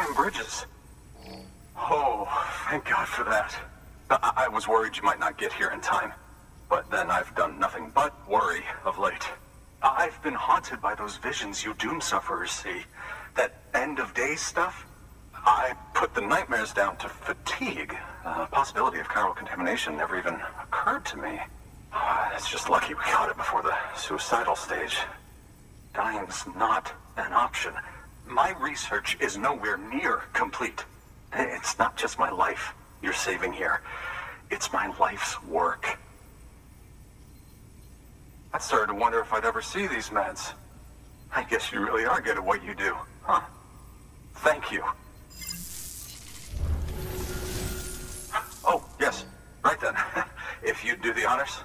Sam Bridges. Oh, thank God for that. I was worried you might not get here in time. But then I've done nothing but worry of late. I've been haunted by those visions you doom sufferers see. That end-of-days stuff. I put the nightmares down to fatigue. The possibility of chiral contamination never even occurred to me. It's just lucky we caught it before the suicidal stage. Dying's not an option. My research is nowhere near complete. It's not just my life you're saving here. It's my life's work. I started to wonder if I'd ever see these meds. I guess you really are good at what you do, huh? Thank you. Oh, yes. Right then. If you'd do the honors.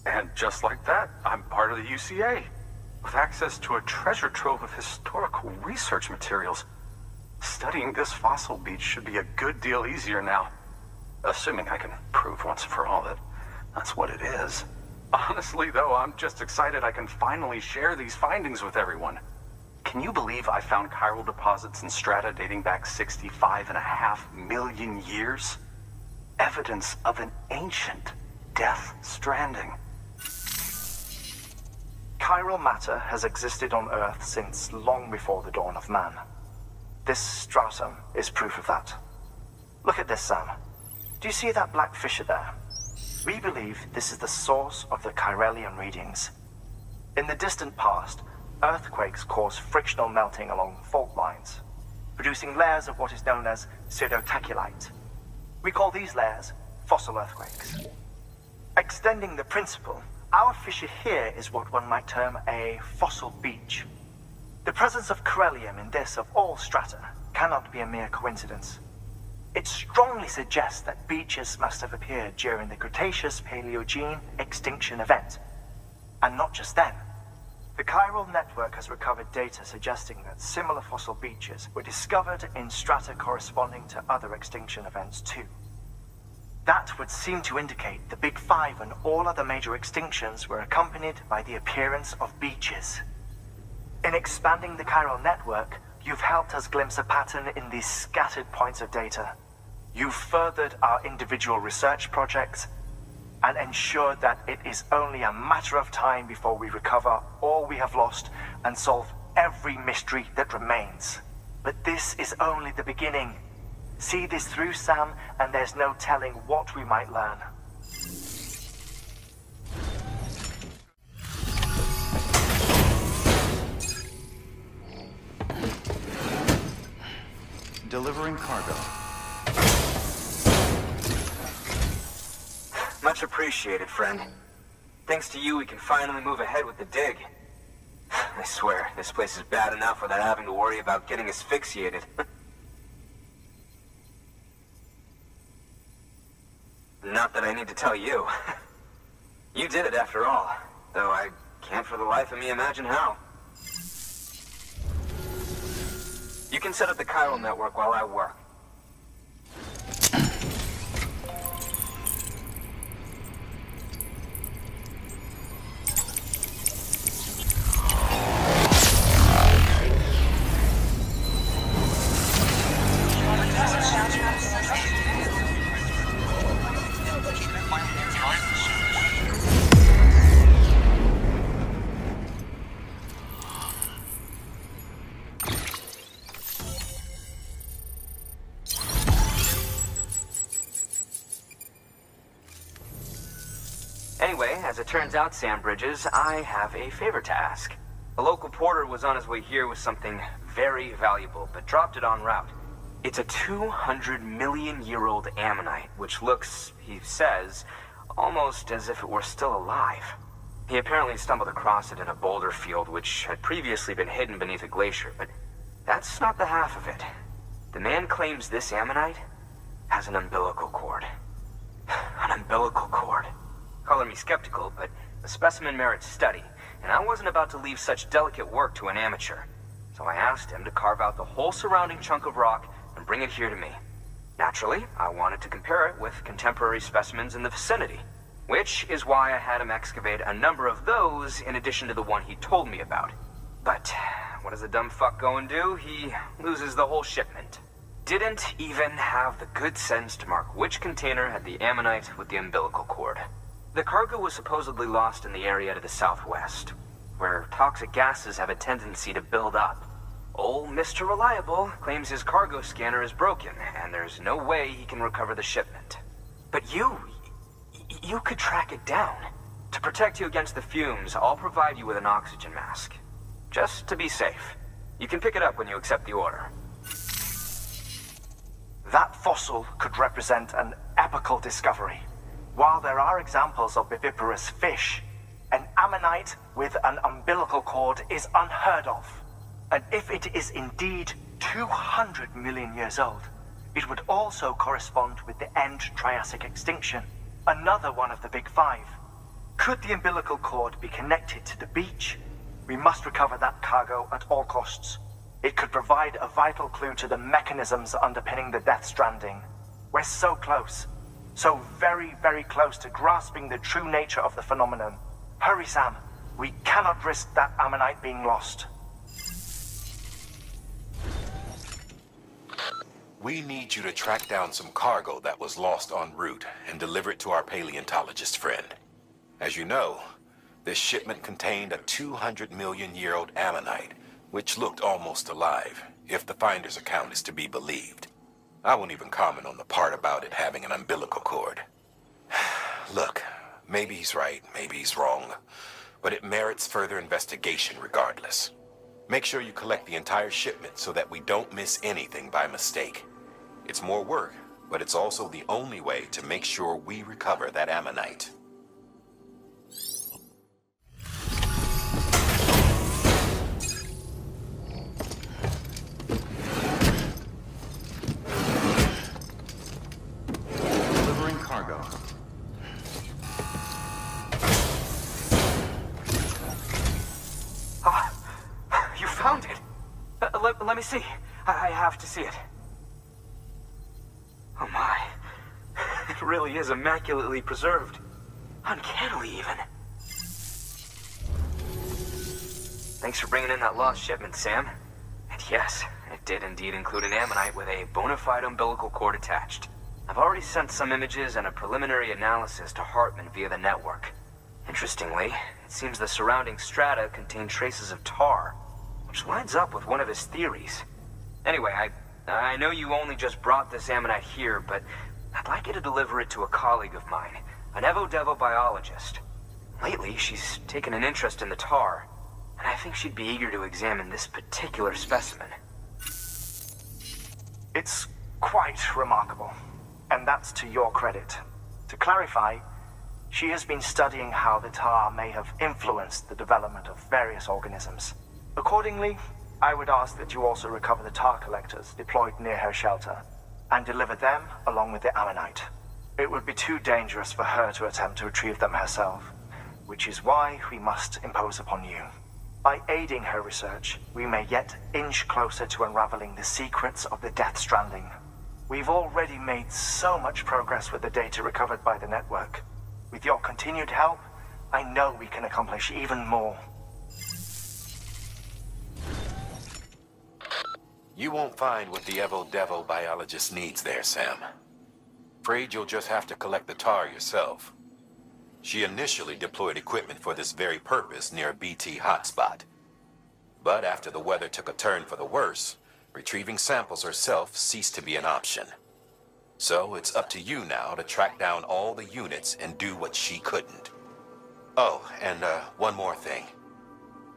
And just like that, I'm part of the UCA, with access to a treasure trove of historical research materials. Studying this fossil beach should be a good deal easier now, assuming I can prove once and for all that that's what it is. Honestly, though, I'm just excited I can finally share these findings with everyone. Can you believe I found chiral deposits in strata dating back 65.5 million years? Evidence of an ancient death stranding. Chiral matter has existed on Earth since long before the dawn of man. This stratum is proof of that. Look at this, Sam. Do you see that black fissure there? We believe this is the source of the Chiralian readings. In the distant past, earthquakes caused frictional melting along fault lines, producing layers of what is known as pseudotachylite. We call these layers fossil earthquakes. Extending the principle, our fissure here is what one might term a fossil beach. The presence of corellium in this of all strata cannot be a mere coincidence. It strongly suggests that beaches must have appeared during the Cretaceous-Paleogene extinction event. And not just then. The chiral network has recovered data suggesting that similar fossil beaches were discovered in strata corresponding to other extinction events too. That would seem to indicate the Big Five and all other major extinctions were accompanied by the appearance of beaches. In expanding the chiral network, you've helped us glimpse a pattern in these scattered points of data. You've furthered our individual research projects and ensured that it is only a matter of time before we recover all we have lost and solve every mystery that remains. But this is only the beginning. See this through, Sam, and there's no telling what we might learn. Delivering cargo. Much appreciated, friend. Thanks to you, we can finally move ahead with the dig. I swear, this place is bad enough without having to worry about getting asphyxiated. Not that I need to tell you. You did it after all, though I can't for the life of me imagine how. You can set up the chiral network while I work. Anyway, as it turns out, Sam Bridges, I have a favor to ask. A local porter was on his way here with something very valuable, but dropped it en route. It's a 200 million year old ammonite, which looks, he says, almost as if it were still alive. He apparently stumbled across it in a boulder field which had previously been hidden beneath a glacier, but that's not the half of it. The man claims this ammonite has an umbilical cord. An umbilical cord. Color me skeptical, but the specimen merits study, and I wasn't about to leave such delicate work to an amateur. So I asked him to carve out the whole surrounding chunk of rock and bring it here to me. Naturally, I wanted to compare it with contemporary specimens in the vicinity, which is why I had him excavate a number of those in addition to the one he told me about. But what does the dumb fuck go and do? He loses the whole shipment. Didn't even have the good sense to mark which container had the ammonite with the umbilical cord. The cargo was supposedly lost in the area to the southwest, where toxic gases have a tendency to build up. Old Mr. Reliable claims his cargo scanner is broken, and there's no way he can recover the shipment. But you could track it down. To protect you against the fumes, I'll provide you with an oxygen mask. Just to be safe. You can pick it up when you accept the order. That fossil could represent an epical discovery. While there are examples of viviparous fish, an ammonite with an umbilical cord is unheard of. And if it is indeed 200 million years old, it would also correspond with the end Triassic extinction, another one of the big five. Could the umbilical cord be connected to the beach? We must recover that cargo at all costs. It could provide a vital clue to the mechanisms underpinning the Death Stranding. We're so close. So very, very close to grasping the true nature of the phenomenon. Hurry, Sam. We cannot risk that ammonite being lost. We need you to track down some cargo that was lost en route and deliver it to our paleontologist friend. As you know, this shipment contained a 200-million-year-old ammonite, which looked almost alive, if the finder's account is to be believed. I won't even comment on the part about it having an umbilical cord. Look, maybe he's right, maybe he's wrong, but it merits further investigation regardless. Make sure you collect the entire shipment so that we don't miss anything by mistake. It's more work, but it's also the only way to make sure we recover that ammonite. Delivering cargo. You found it. Let me see. I have to see it. Oh my. It really is immaculately preserved. Uncannily, even. Thanks for bringing in that lost shipment, Sam. And yes, it did indeed include an ammonite with a bona fide umbilical cord attached. I've already sent some images and a preliminary analysis to Hartman via the network. Interestingly, it seems the surrounding strata contain traces of tar, which lines up with one of his theories. Anyway, I know you only just brought this ammonite here, but I'd like you to deliver it to a colleague of mine, an Evo-Devo biologist. Lately, she's taken an interest in the tar, and I think she'd be eager to examine this particular specimen. It's quite remarkable, and that's to your credit. To clarify, she has been studying how the tar may have influenced the development of various organisms. Accordingly, I would ask that you also recover the tar collectors deployed near her shelter, and deliver them along with the ammonite. It would be too dangerous for her to attempt to retrieve them herself, which is why we must impose upon you. By aiding her research, we may yet inch closer to unraveling the secrets of the Death Stranding. We've already made so much progress with the data recovered by the network. With your continued help, I know we can accomplish even more. You won't find what the Evo-Devo biologist needs there, Sam. Afraid you'll just have to collect the tar yourself. She initially deployed equipment for this very purpose near a BT hotspot. But after the weather took a turn for the worse, retrieving samples herself ceased to be an option. So it's up to you now to track down all the units and do what she couldn't. Oh, and one more thing.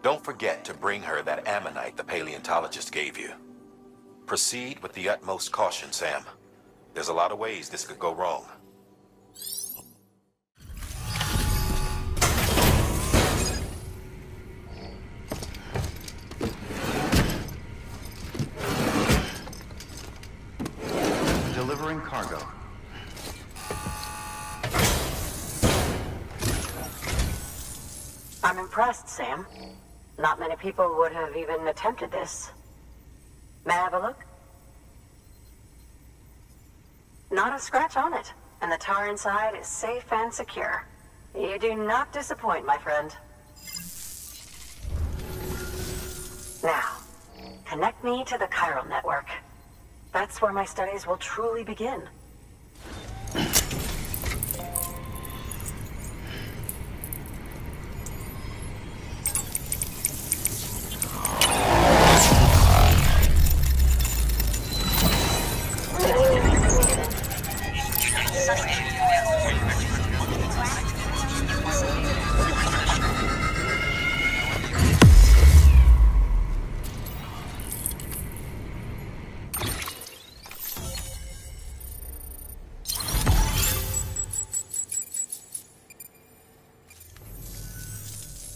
Don't forget to bring her that ammonite the paleontologist gave you. Proceed with the utmost caution, Sam. There's a lot of ways this could go wrong. I'm impressed, Sam. Not many people would have even attempted this. May I have a look? Not a scratch on it, and the tar inside is safe and secure. You do not disappoint, my friend. Now, connect me to the chiral network. That's where my studies will truly begin.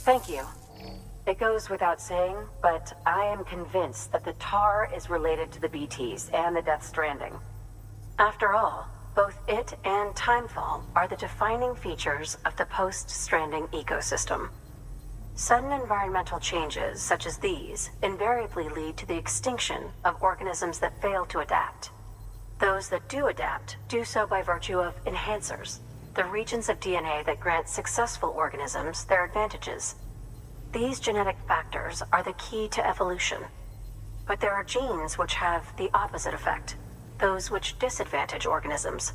Thank you. It goes without saying, but I am convinced that the tar is related to the BTs and the Death Stranding. After all, both it and Timefall are the defining features of the post-Stranding ecosystem. Sudden environmental changes such as these invariably lead to the extinction of organisms that fail to adapt. Those that do adapt do so by virtue of enhancers, the regions of DNA that grant successful organisms their advantages. These genetic factors are the key to evolution. But there are genes which have the opposite effect, those which disadvantage organisms.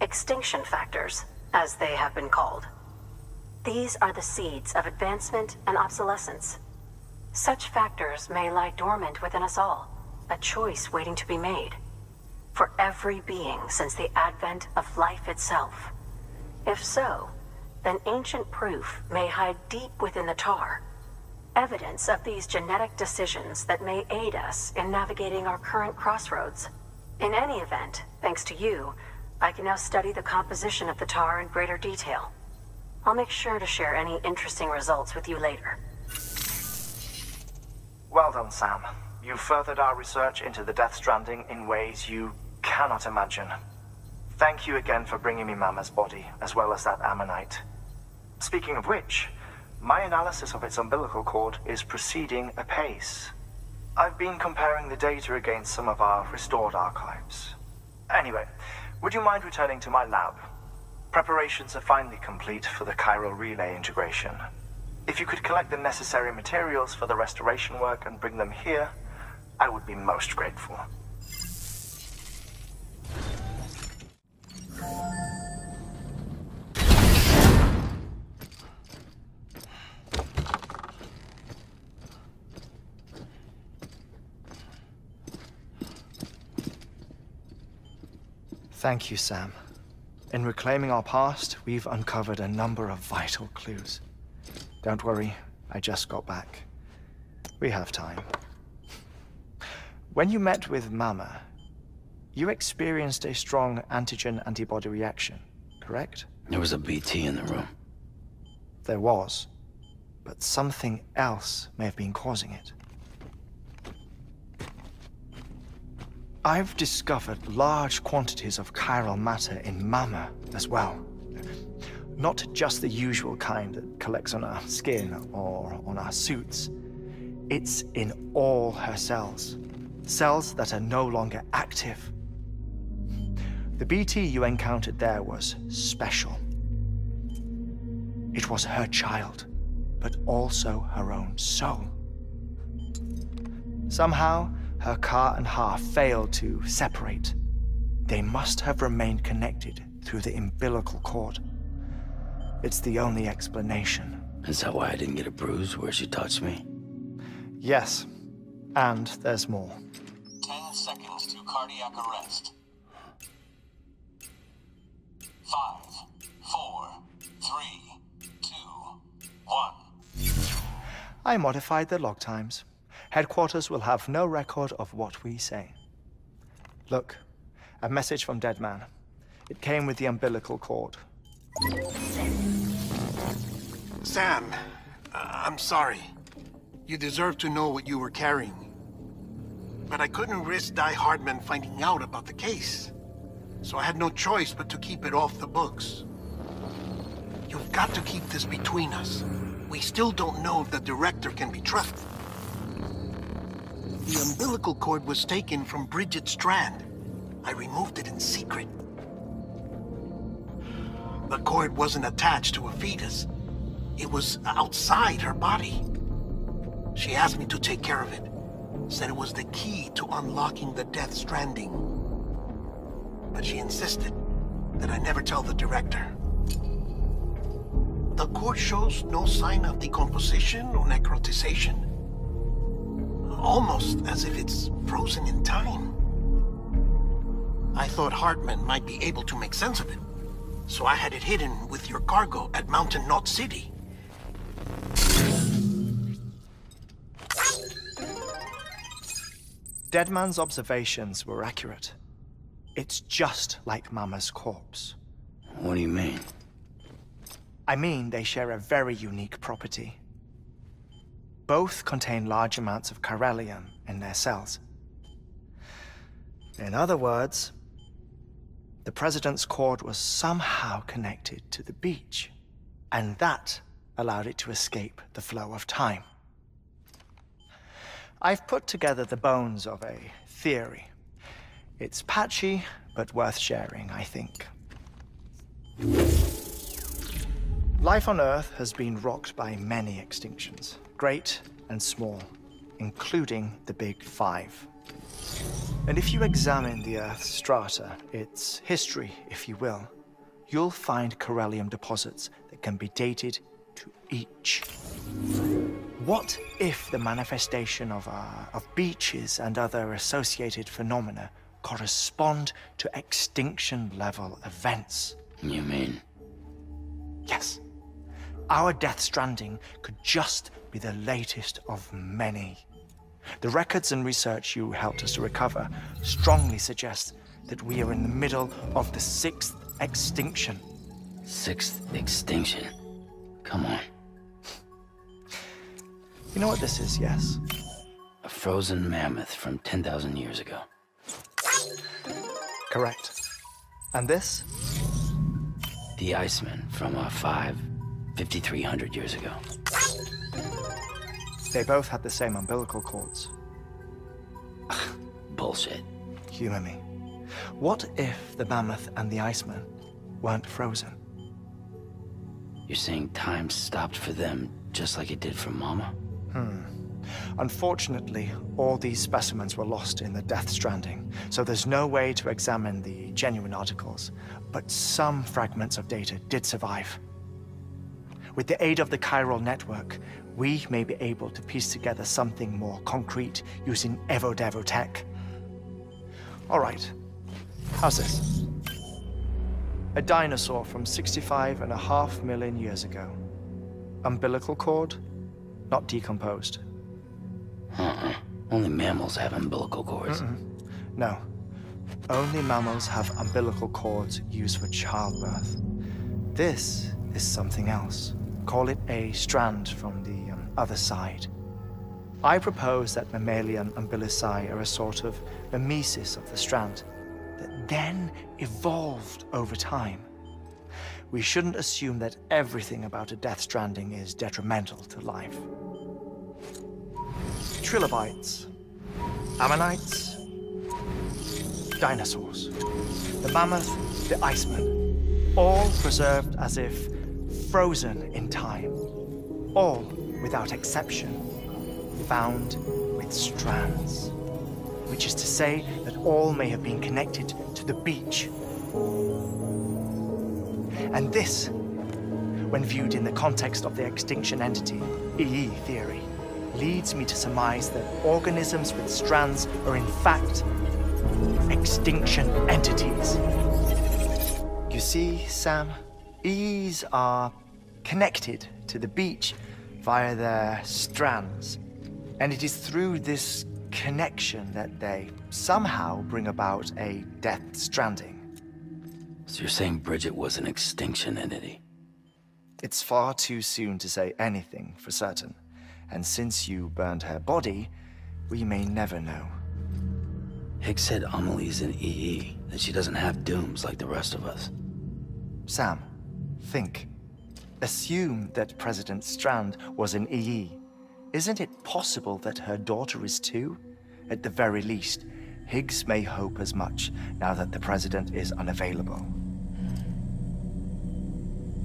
Extinction factors, as they have been called. These are the seeds of advancement and obsolescence. Such factors may lie dormant within us all, a choice waiting to be made. For every being since the advent of life itself. If so, then ancient proof may hide deep within the tar. Evidence of these genetic decisions that may aid us in navigating our current crossroads. In any event, thanks to you, I can now study the composition of the tar in greater detail. I'll make sure to share any interesting results with you later. Well done, Sam. You furthered our research into the Death Stranding in ways you cannot imagine. Thank you again for bringing me Mama's body, as well as that ammonite. Speaking of which, my analysis of its umbilical cord is proceeding apace. I've been comparing the data against some of our restored archives. Anyway, would you mind returning to my lab? Preparations are finally complete for the chiral relay integration. If you could collect the necessary materials for the restoration work and bring them here, I would be most grateful. Thank you, Sam. In reclaiming our past, we've uncovered a number of vital clues. Don't worry, I just got back. We have time. When you met with Mama, you experienced a strong antigen-antibody reaction, correct? There was a BT in the room. There was, but something else may have been causing it. I've discovered large quantities of chiral matter in Mama as well. Not just the usual kind that collects on our skin or on our suits. It's in all her cells. Cells that are no longer active. The BT you encountered there was special. It was her child, but also her own soul. Somehow, her car and half failed to separate. They must have remained connected through the umbilical cord. It's the only explanation. Is that why I didn't get a bruise where she touched me? Yes, and there's more. 10 seconds to cardiac arrest. 5, 4, 3, 2, 1. I modified the log times. Headquarters will have no record of what we say. Look, a message from Dead Man. It came with the umbilical cord. Sam, I'm sorry. You deserve to know what you were carrying. But I couldn't risk Die Hardman finding out about the case. So I had no choice but to keep it off the books. You've got to keep this between us. we still don't know if the director can be trusted. The umbilical cord was taken from Bridget Strand. I removed it in secret. The cord wasn't attached to a fetus. It was outside her body. She asked me to take care of it. Said it was the key to unlocking the Death Stranding. But she insisted that I never tell the director. The cord shows no sign of decomposition or necrotization. Almost as if it's frozen in time. I thought Hartman might be able to make sense of it, so I had it hidden with your cargo at Mountain Knot City. Deadman's observations were accurate. It's just like Mama's corpse. What do you mean? I mean, they share a very unique property. Both contain large amounts of chiralium in their cells. In other words, the President's cord was somehow connected to the beach, and that allowed it to escape the flow of time. I've put together the bones of a theory. It's patchy, but worth sharing, I think. Life on Earth has been rocked by many extinctions, great and small, including the Big Five. And if you examine the Earth's strata, its history, if you will, you'll find chiralium deposits that can be dated to each. What if the manifestation of beaches and other associated phenomena correspond to extinction-level events? You mean? Yes. Our Death Stranding could just be the latest of many. The records and research you helped us to recover strongly suggest that we are in the middle of the 6th extinction. 6th extinction? Come on. You know what this is, yes? A frozen mammoth from 10,000 years ago. Correct. And this? The Iceman from 5,300 years ago. They both had the same umbilical cords. Bullshit. Humor me. What if the mammoth and the Iceman weren't frozen? You're saying time stopped for them just like it did for Mama? Unfortunately, all these specimens were lost in the Death Stranding, so there's no way to examine the genuine articles, but some fragments of data did survive. With the aid of the chiral network, we may be able to piece together something more concrete using Evo-Devo tech. All right, how's this? A dinosaur from 65.5 million years ago. Umbilical cord, not decomposed. Only mammals have umbilical cords. No. Only mammals have umbilical cords used for childbirth. This is something else. Call it a strand from the other side. I propose that mammalian umbilici are a sort of mimesis of the strand that then evolved over time. We shouldn't assume that everything about a Death Stranding is detrimental to life. Trilobites, ammonites, dinosaurs, the mammoth, the Iceman, all preserved as if frozen in time, all, without exception, found with strands, which is to say that all may have been connected to the beach. And this, when viewed in the context of the extinction entity, EE theory, leads me to surmise that organisms with strands are in fact extinction entities. You see, Sam, EEs are connected to the beach via their strands, and it is through this connection that they somehow bring about a Death Stranding. So you're saying Bridget was an extinction entity? It's far too soon to say anything for certain. And since you burned her body, we may never know. Hicks said Amelie's an EE, that she doesn't have dooms like the rest of us. Sam, think. assume that President Strand was an EE. Isn't it possible that her daughter is too? At the very least, Higgs may hope as much now that the President is unavailable.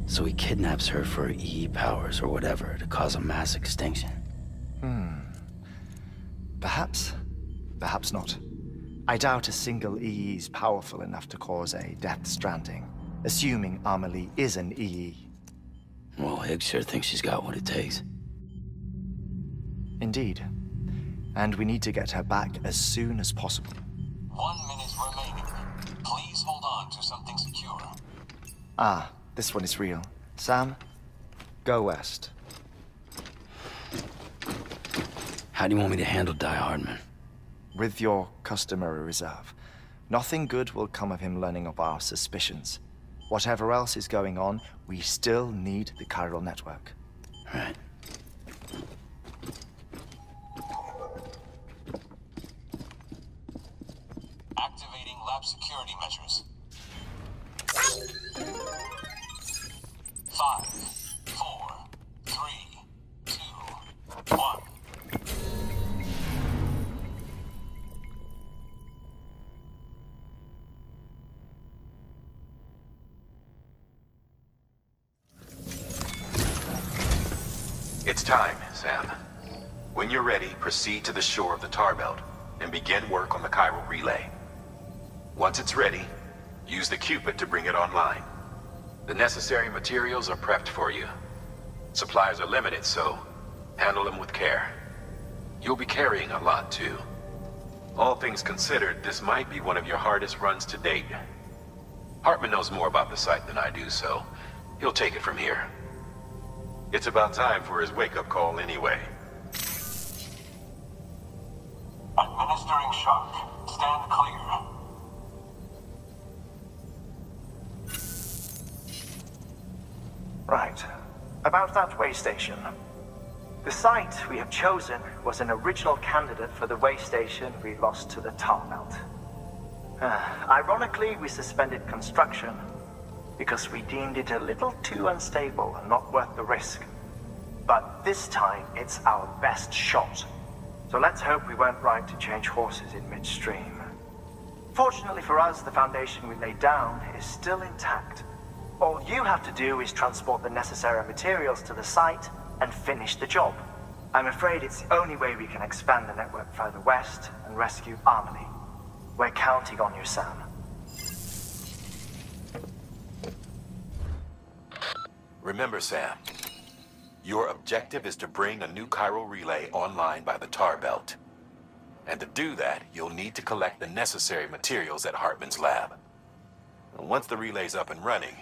So he kidnaps her for EE powers or whatever to cause a mass extinction. Perhaps. Perhaps not. I doubt a single EE is powerful enough to cause a death stranding, assuming Amelie is an EE. Well, Higgs sure thinks she's got what it takes. Indeed. And we need to get her back as soon as possible. 1 minute remaining. Please hold on to something secure. Ah, this one is real. Sam, go west. How do you want me to handle Die Hardman? With your customary reserve. Nothing good will come of him learning of our suspicions. Whatever else is going on, we still need the chiral network. Right. Activating lab security measures. 5, 4, 3, 2, 1. It's time, Sam. When you're ready, proceed to the shore of the tar belt and begin work on the chiral relay. Once it's ready, use the Cupid to bring it online. The necessary materials are prepped for you. Supplies are limited, so handle them with care. You'll be carrying a lot, too. All things considered, this might be one of your hardest runs to date. Hartman knows more about the site than I do, so he'll take it from here. It's about time for his wake-up call anyway. Administering shock. Stand clear. Right. About that way station. The site we have chosen was an original candidate for the way station we lost to the tar belt. Ironically, we suspended construction because we deemed it a little too unstable and not worth the risk. But this time, it's our best shot. So let's hope we weren't right to change horses in midstream. Fortunately for us, the foundation we laid down is still intact. All you have to do is transport the necessary materials to the site and finish the job. I'm afraid it's the only way we can expand the network further west and rescue Amelie. We're counting on you, Sam. Remember, Sam, your objective is to bring a new chiral relay online by the tar belt. And to do that, you'll need to collect the necessary materials at Hartman's lab. And once the relay's up and running,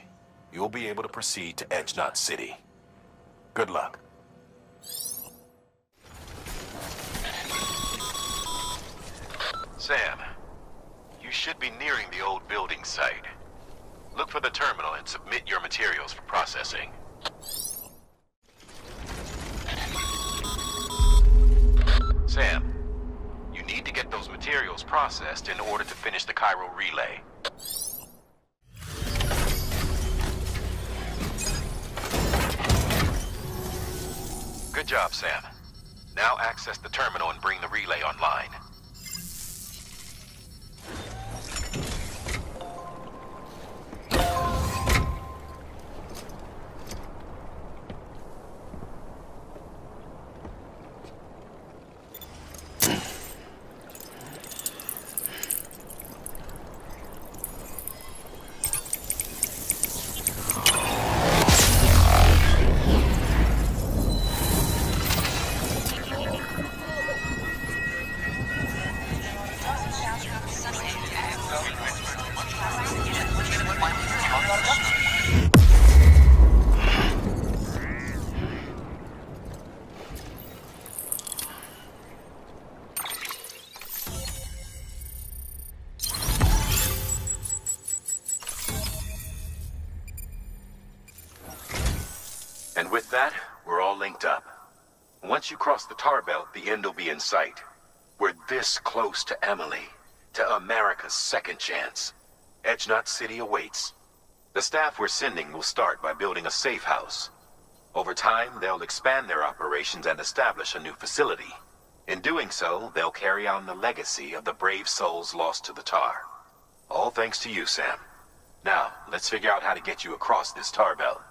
you'll be able to proceed to Edge Knot City. Good luck. Sam, you should be nearing the old building site. Look for the terminal and submit your materials for processing. Sam, you need to get those materials processed in order to finish the chiral relay. Good job, Sam. Now access the terminal and bring the relay online. And with that, we're all linked up. Once you cross the tar belt, the end will be in sight. We're this close to Emily, to America's second chance. Edge Knot City awaits. The staff we're sending will start by building a safe house, Over time, they'll expand their operations and establish a new facility. In doing so, they'll carry on the legacy of the brave souls lost to the tar. All thanks to you, Sam. Now, let's figure out how to get you across this tar belt.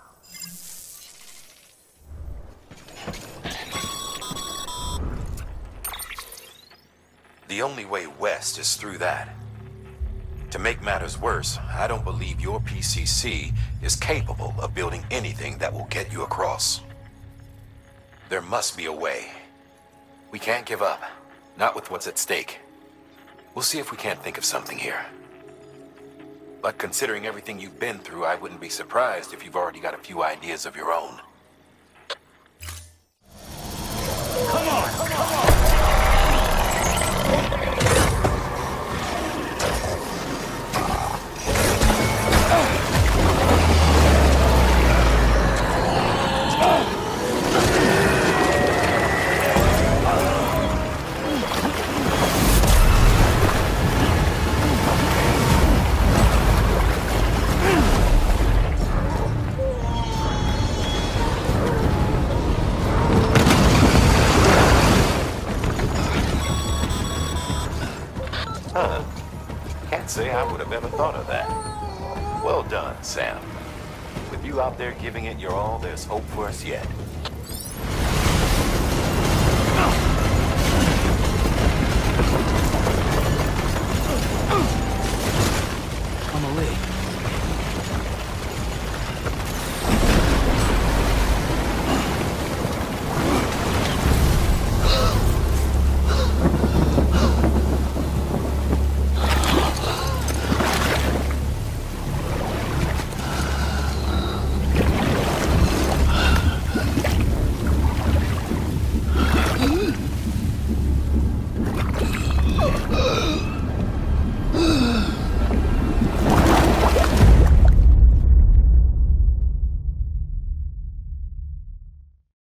The only way west is through that. To make matters worse, I don't believe your PCC is capable of building anything that will get you across. There must be a way. We can't give up, not with what's at stake. We'll see if we can't think of something here. But considering everything you've been through, I wouldn't be surprised if you've already got a few ideas of your own. Come on! Come on! Say I would have ever thought of that. Well done, Sam. With you out there giving it your all, there's hope for us yet. I'm away.